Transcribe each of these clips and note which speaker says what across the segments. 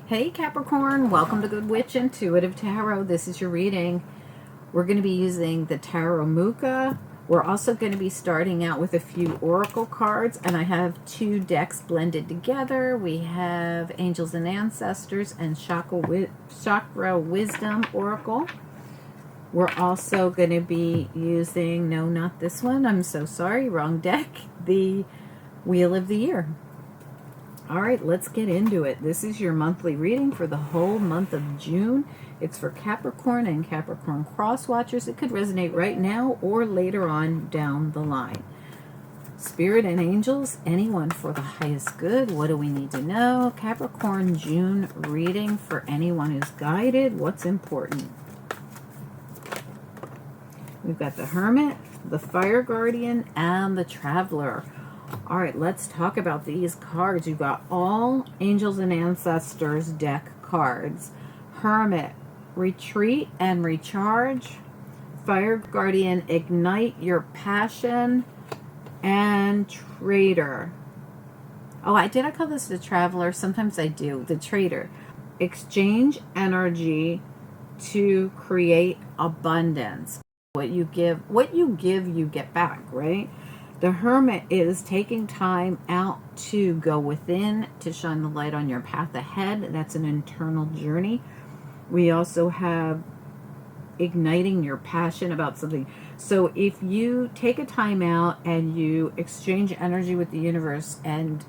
Speaker 1: Hey Capricorn, welcome to Good Witch Intuitive Tarot. This is your reading. We're going to be using the Tarot Muka. We're also going to be starting out with a few oracle cards, and I have two decks blended together. We have Angels and Ancestors and Chakra Wisdom Oracle. We're also going to be using, no, not this one, I'm so sorry, wrong deck, the Wheel of the Year. All right, let's get into it. This is your monthly reading for the whole month of June. It's for Capricorn and Capricorn cross watchers. It could resonate right now or later on down the line. Spirit and angels, anyone for the highest good. What do we need to know? Capricorn June reading for anyone who's guided. What's important? We've got the Hermit, the Fire Guardian, and the Traveler. All right, let's talk about these cards. You've got all Angels and Ancestors deck cards. Hermit, retreat and recharge. Fire Guardian, ignite your passion. And Trader. Oh, did I call this the Traveler? Sometimes I do. The Trader. Exchange energy to create abundance. What you give, you get back, right? The Hermit is taking time out to go within, to shine the light on your path ahead. That's an internal journey. We also have igniting your passion about something. So if you take a time out and you exchange energy with the universe and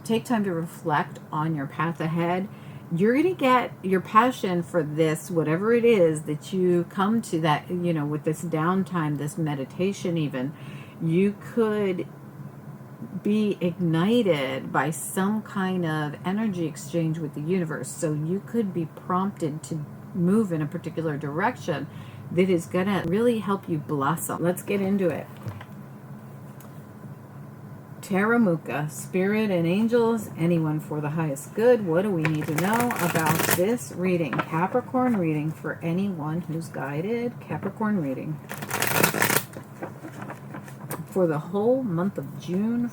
Speaker 1: take time to reflect on your path ahead, you're going to get your passion for this, whatever it is that you come to, that, with this downtime, this meditation even, you could be ignited by some kind of energy exchange with the universe. So you could be prompted to move in a particular direction that is going to really help you blossom. Let's get into it. Tarot Muka, Spirit and Angels, anyone for the highest good. What do we need to know about this reading? Capricorn reading for anyone who's guided. Capricorn reading for the whole month of June.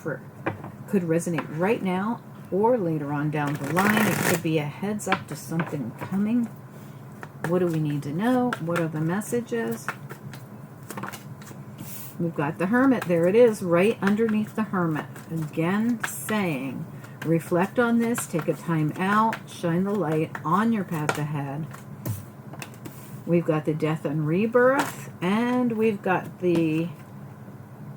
Speaker 1: Could resonate right now or later on down the line. It could be a heads up to something coming. What do we need to know? What are the messages? We've got the Hermit. There it is, right underneath the Hermit. Again, saying, reflect on this, take a time out, shine the light on your path ahead. We've got the Death and Rebirth, and we've got the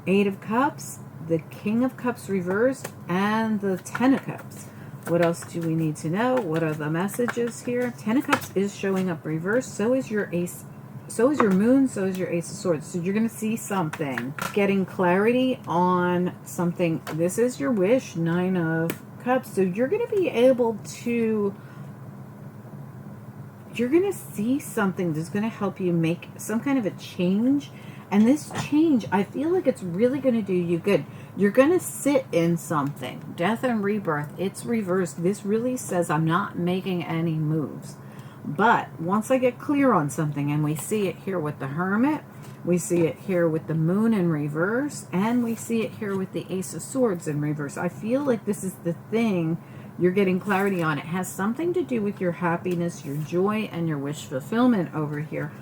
Speaker 1: Eight of Cups, the King of Cups reversed, and the Ten of Cups. What else do we need to know? What are the messages here? Ten of Cups is showing up reversed. So is your Ace. So is your Moon, so is your Ace of Swords. So you're going to see something. Getting clarity on something. This is your wish, Nine of Cups. So you're going to be able to, you're going to see something that's going to help you make some kind of a change. And this change, I feel like it's really going to do you good. You're going to sit in something. Death and Rebirth, it's reversed. This really says I'm not making any moves. But once I get clear on something, and we see it here with the Hermit, we see it here with the Moon in reverse, and we see it here with the Ace of Swords in reverse. I feel like this is the thing you're getting clarity on. It has something to do with your happiness, your joy, and your wish fulfillment over here.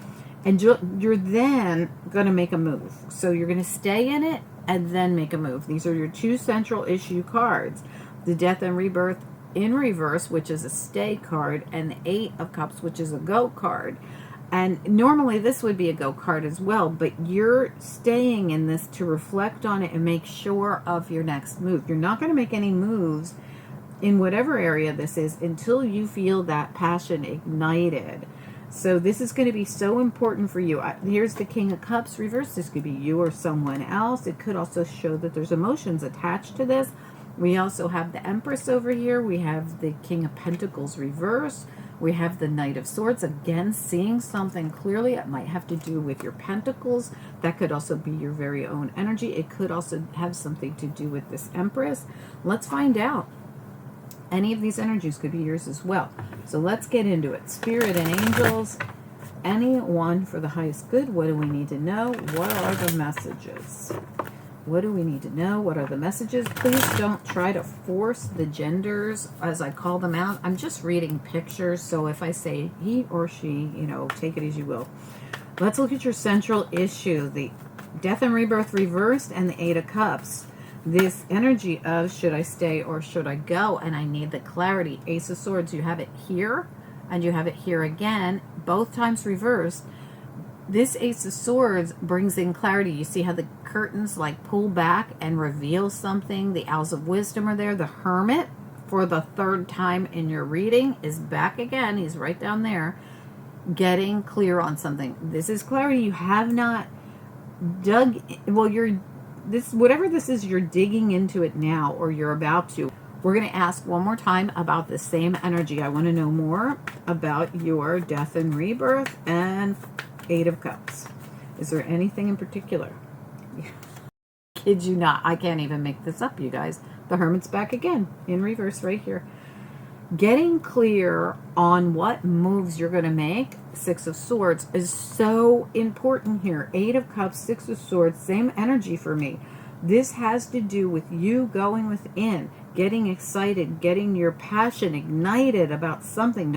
Speaker 1: And you're then going to make a move. So you're going to stay in it and then make a move. These are your two central issue cards. The Death and Rebirth in reverse, which is a stay card, and the Eight of Cups, which is a go card. And normally this would be a go card as well, but you're staying in this to reflect on it and make sure of your next move. You're not going to make any moves in whatever area this is until you feel that passion ignited. So this is going to be so important for you. Here's the King of Cups reverse. This could be you or someone else. It could also show that there's emotions attached to this. We also have the Empress over here. We have the King of Pentacles reverse. We have the Knight of Swords. Again, seeing something clearly. It might have to do with your pentacles. That could also be your very own energy. It could also have something to do with this Empress. Let's find out. Any of these energies could be yours as well. So let's get into it. Spirit and angels, anyone for the highest good. What do we need to know? What are the messages? What do we need to know? What are the messages? Please don't try to force the genders as I call them out. I'm just reading pictures, so if I say he or she, you know, take it as you will. Let's look at your central issue, the Death and Rebirth reversed and the Eight of Cups. This energy of should I stay or should I go? And I need the clarity. Ace of Swords, you have it here and you have it here again, both times reversed. This Ace of Swords brings in clarity. You see how the curtains like pull back and reveal something. The Owls of Wisdom are there. The Hermit, for the third time in your reading, is back again. He's right down there, getting clear on something. This is clarity. You have not dug, well, whatever this is, you're digging into it now, or you're about to. We're going to ask one more time about the same energy. I want to know more about your Death and Rebirth and Eight of Cups. Is there anything in particular? Kid you not. I can't even make this up, you guys. The Hermit's back again in reverse right here. Getting clear on what moves you're going to make, Six of Swords, is so important here. Eight of Cups, Six of Swords, same energy for me. This has to do with you going within, getting excited, getting your passion ignited about something.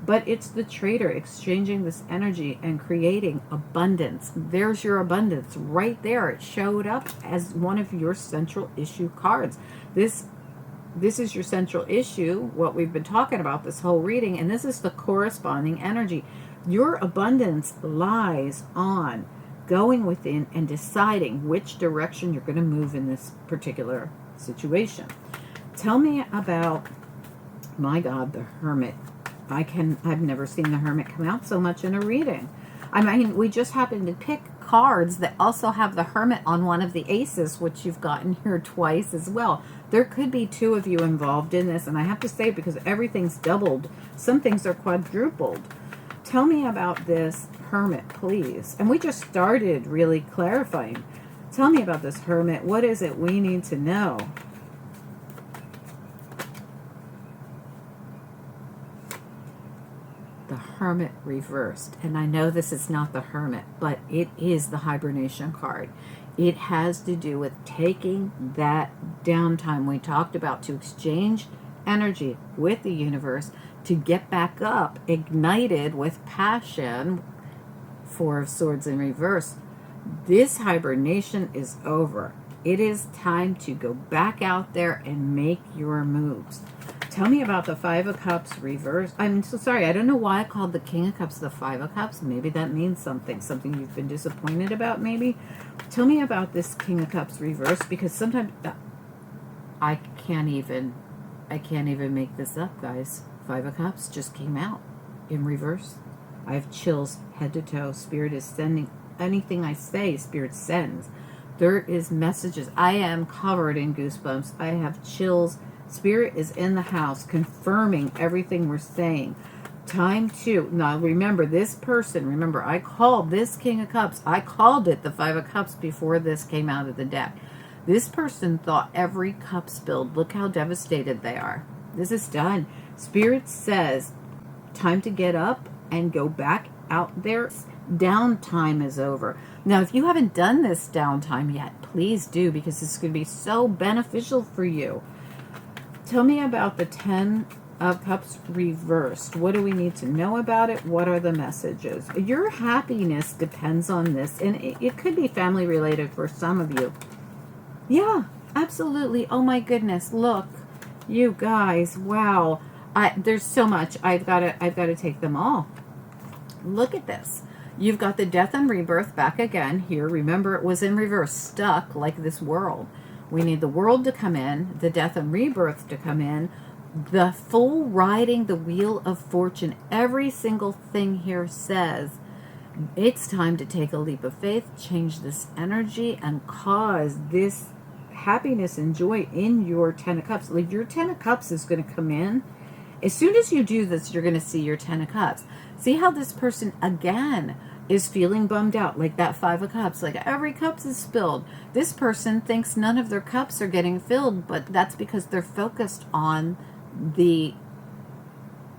Speaker 1: But it's the trader exchanging this energy and creating abundance. There's your abundance right there. It showed up as one of your central issue cards. This is your central issue, what we've been talking about this whole reading, and this is the corresponding energy. Your abundance lies on going within and deciding which direction you're going to move in this particular situation. Tell me about, my God, the Hermit. I've never seen the Hermit come out so much in a reading. I mean, we just happened to pick cards that also have the Hermit on one of the aces, which you've gotten here twice as well. There could be two of you involved in this, and I have to say, because everything's doubled, some things are quadrupled. Tell me about this Hermit, please. And we just started really clarifying. Tell me about this Hermit. What is it we need to know? The Hermit reversed. And I know this is not the Hermit, but it is the hibernation card. It has to do with taking that downtime we talked about to exchange energy with the universe to get back up, ignited with passion. Four of Swords in reverse. This hibernation is over. It is time to go back out there and make your moves. Tell me about the Five of Cups reverse. I'm so sorry. I don't know why I called the King of Cups the Five of Cups. Maybe that means something. Something you've been disappointed about, maybe. Tell me about this King of Cups reverse, because sometimes I can't even make this up, guys. Five of Cups just came out in reverse. I have chills head to toe. Spirit is sending anything I say. Spirit sends. There is messages. I am covered in goosebumps. I have chills. Spirit is in the house confirming everything we're saying. Time to, now remember this person, remember I called this King of Cups, I called it the Five of Cups before this came out of the deck. This person thought every cup spilled. Look how devastated they are. This is done. Spirit says time to get up and go back out there. Downtime is over. Now, if you haven't done this downtime yet, please do, because this is going to be so beneficial for you. Tell me about the Ten of Cups reversed. What do we need to know about it? What are the messages? Your happiness depends on this, and it could be family related for some of you. Yeah, absolutely. Oh my goodness, look, you guys, wow. There's so much. I've got to take them all. Look at this. You've got the Death and Rebirth back again here. Remember, it was in reverse, stuck like this world. We need the world to come in, the Death and Rebirth to come in, the full riding the wheel of fortune. Every single thing here says it's time to take a leap of faith, change this energy, and cause this happiness and joy in your Ten of Cups. Like your Ten of Cups is going to come in. As soon as you do this, you're going to see your Ten of Cups. See how this person, again, is feeling bummed out, like that Five of Cups, like every cup is spilled. This person thinks none of their cups are getting filled, but that's because they're focused on the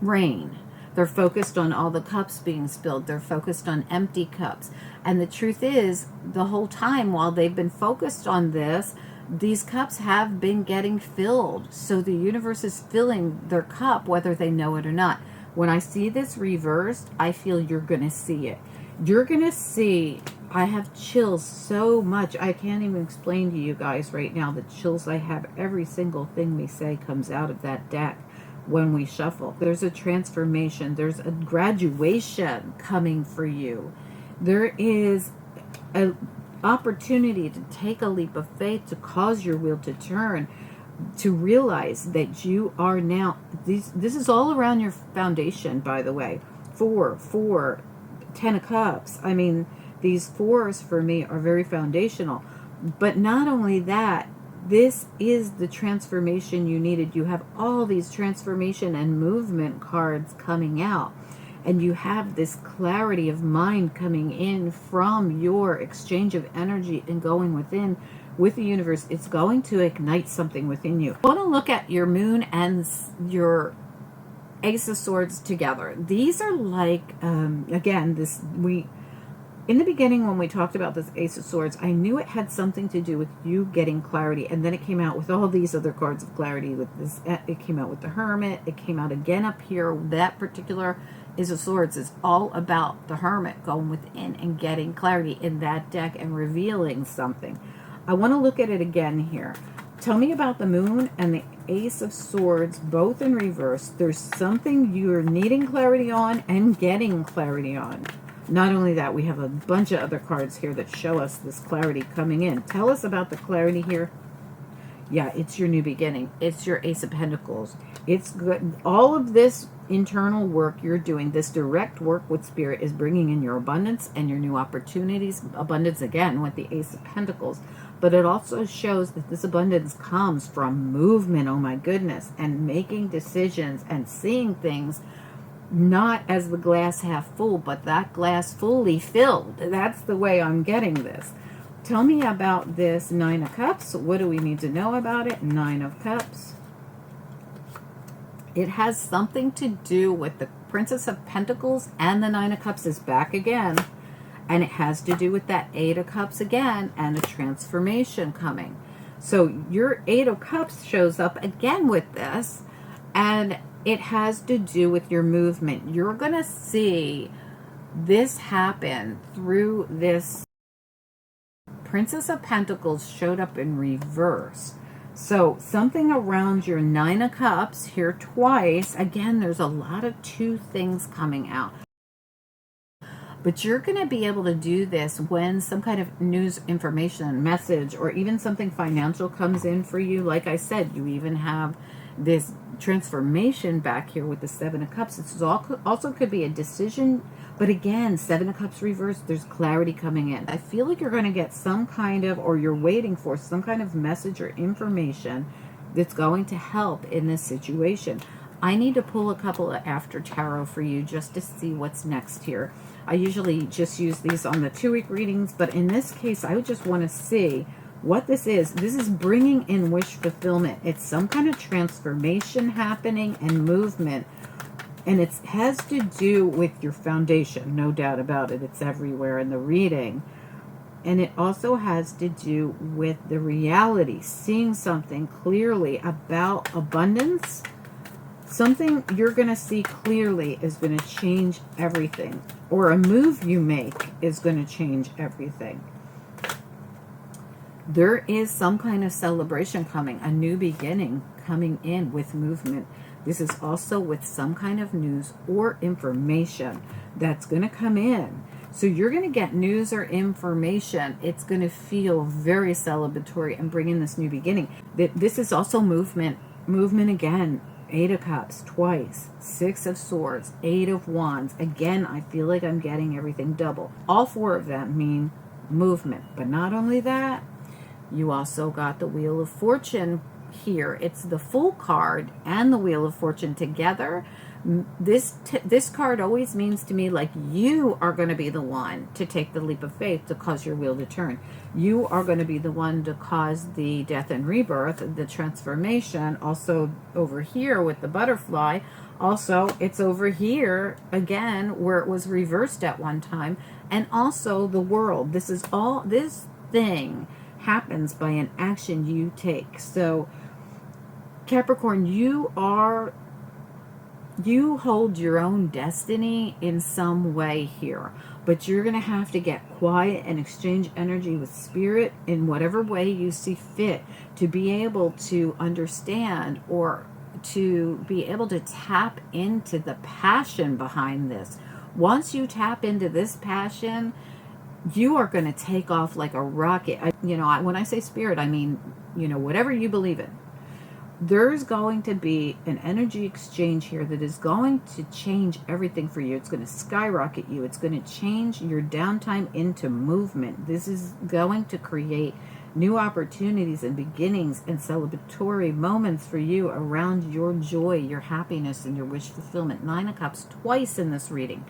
Speaker 1: rain. They're focused on all the cups being spilled. They're focused on empty cups. And the truth is, the whole time while they've been focused on this, these cups have been getting filled. So the universe is filling their cup, whether they know it or not. When I see this reversed, I feel you're going to see it. You're going to see, I have chills so much. I can't even explain to you guys right now the chills I have. Every single thing we say comes out of that deck when we shuffle. There's a transformation. There's a graduation coming for you. There is an opportunity to take a leap of faith, to cause your wheel to turn, to realize that you are now, this is all around your foundation, by the way. 4, 10 of Cups. I mean, these 4s for me are very foundational. But not only that, this is the transformation you needed. You have all these transformation and movement cards coming out. And you have this clarity of mind coming in from your exchange of energy and going within with the universe. It's going to ignite something within you. I want to look at your moon and your Ace of Swords together. These are like, again, in the beginning when we talked about this Ace of Swords, I knew it had something to do with you getting clarity, and then it came out with all these other cards of clarity. With this, it came out with the Hermit. It came out again up here. That particular Ace of Swords is all about the Hermit going within and getting clarity in that deck and revealing something. I want to look at it again here. Tell me about the Moon and the Ace of Swords, both in reverse. There's something you're needing clarity on and getting clarity on. Not only that, we have a bunch of other cards here that show us this clarity coming in. Tell us about the clarity here. Yeah, it's your new beginning. It's your Ace of Pentacles. It's good. All of this internal work you're doing, this direct work with Spirit, is bringing in your abundance and your new opportunities. Abundance again with the Ace of Pentacles. But it also shows that this abundance comes from movement, oh my goodness, and making decisions and seeing things not as the glass half full, but that glass fully filled. That's the way I'm getting this. Tell me about this Nine of Cups. What do we need to know about it? Nine of Cups. It has something to do with the Princess of Pentacles, and the Nine of Cups is back again. And it has to do with that Eight of Cups again and a transformation coming. So your Eight of Cups shows up again with this, and it has to do with your movement. You're going to see this happen through this. Princess of Pentacles showed up in reverse. So something around your Nine of Cups here twice. Again, there's a lot of two things coming out. But you're going to be able to do this when some kind of news, information, message, or even something financial comes in for you. Like I said, you even have this transformation back here with the Seven of Cups. This is also could be a decision. But again, Seven of Cups reversed, there's clarity coming in. I feel like you're going to get some kind of, or you're waiting for some kind of message or information that's going to help in this situation. I need to pull a couple of after tarot for you just to see what's next here. I usually just use these on the 2-week readings, but in this case, I would just want to see what this is. This is bringing in wish fulfillment. It's some kind of transformation happening and movement, and it has to do with your foundation, no doubt about it. It's everywhere in the reading. And it also has to do with the reality, seeing something clearly about abundance. Something you're going to see clearly is going to change everything. Or a move you make is going to change everything. There is some kind of celebration coming, a new beginning coming in with movement. This is also with some kind of news or information that's going to come in. So you're going to get news or information. It's going to feel very celebratory and bring in this new beginning. This is also movement. Movement again. Eight of Cups twice, Six of Swords, Eight of Wands. Again, I feel like I'm getting everything double. All four of them mean movement. But not only that, you also got the Wheel of Fortune here. It's the full card and the Wheel of Fortune together. This card always means to me like you are going to be the one to take the leap of faith to cause your wheel to turn. You are going to be the one to cause the death and rebirth, the transformation. Also over here with the butterfly, also it's over here again where it was reversed at one time, and also the world. This is all, this thing happens by an action you take. So Capricorn, you hold your own destiny in some way here, but you're going to have to get quiet and exchange energy with spirit in whatever way you see fit to be able to understand or to be able to tap into the passion behind this. Once you tap into this passion, you are going to take off like a rocket. When I say spirit, I mean, whatever you believe in. There's going to be an energy exchange here that is going to change everything for you. It's going to skyrocket you. It's going to change your downtime into movement. This is going to create new opportunities and beginnings and celebratory moments for you around your joy, your happiness, and your wish fulfillment. 9 of Cups twice in this reading.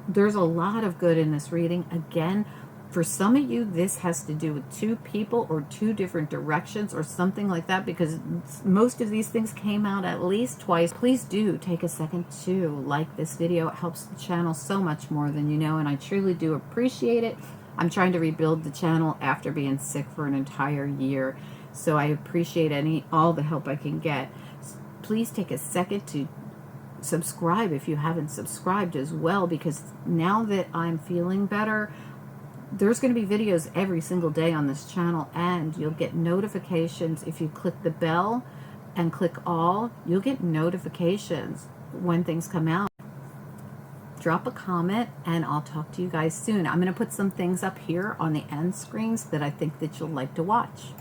Speaker 1: There's a lot of good in this reading. Again, for some of you, this has to do with 2 people or 2 different directions or something like that, because most of these things came out at least twice. Please do take a second to like this video. It helps the channel so much more than you know, and I truly do appreciate it. I'm trying to rebuild the channel after being sick for an entire year, so I appreciate all the help I can get. Please take a second to subscribe if you haven't subscribed as well, because now that I'm feeling better, there's going to be videos every single day on this channel, and you'll get notifications. If you click the bell and click all, you'll get notifications when things come out. Drop a comment and I'll talk to you guys soon. I'm going to put some things up here on the end screens that I think that you'll like to watch.